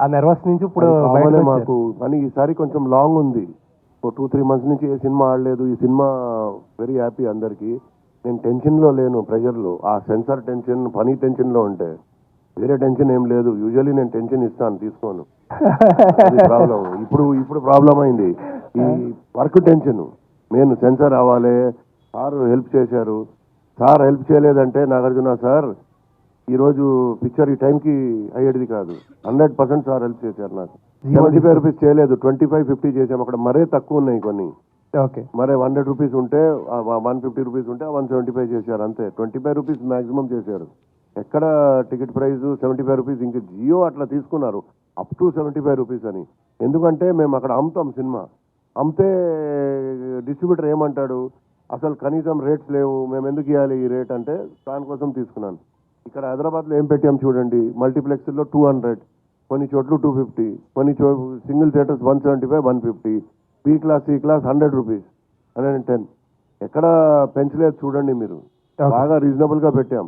ఆ నెర్వస్ నుంచి ఇప్పుడు కామనే మాకు. కానీ ఈసారి కొంచెం లాంగ్ ఉంది. 2-3 మంత్స్ నుంచి ఏ సినిమా ఆడలేదు. ఈ సినిమా వెరీ హ్యాపీ అందరికి. నేను టెన్షన్లో లేను, ప్రెషర్లో. ఆ సెన్సార్ టెన్షన్, పని టెన్షన్లో ఉంటే వేరే టెన్షన్ ఏం లేదు. యూజువల్లీ నేను టెన్షన్ ఇస్తాను, తీసుకోను. ప్రాబ్లం ఇప్పుడు ప్రాబ్లం అయింది ఈ వర్క్ టెన్షన్. నేను సెన్సార్ అవ్వాలి. సార్ హెల్ప్ చేశారు. సార్ హెల్ప్ చేయలేదంటే నాగార్జున సార్ ఈరోజు పిక్చర్ ఈ టైంకి అయ్యేది కాదు. 100% సార్ హెల్ప్ చేశారు నాకు. 75 రూపీస్ చేయలేదు, 25-50 చేసాము. అక్కడ మరే తక్కువ ఉన్నాయి కొన్ని. ఓకే, మరే 100 రూపీస్ ఉంటే 150 రూపీస్ ఉంటే 175 చేశారు అంతే. 25 రూపీస్ మాక్సిమం చేశారు. ఎక్కడ టికెట్ ప్రైస్ 75 రూపీస్. ఇంక జియో అట్లా తీసుకున్నారు అప్ టు 75 రూపీస్ అని. ఎందుకంటే మేము అక్కడ అమ్ముతాం సినిమా. అమ్మితే డిస్ట్రిబ్యూటర్ ఏమంటాడు, అసలు కనీసం రేట్స్ లేవు, మేము ఎందుకు ఇవ్వాలి ఈ రేట్ అంటే దానికోసం తీసుకున్నాను. ఇక్కడ హైదరాబాద్లో ఏం పెట్టాం చూడండి, మల్టీప్లెక్స్లో 200, కొన్ని చోట్ల 250, కొన్ని single theatres 175, 150, B class C class 100 rupees, 110. ఎక్కడ పెంచలేదు చూడండి మీరు. బాగా రీజనబుల్గా పెట్టాం.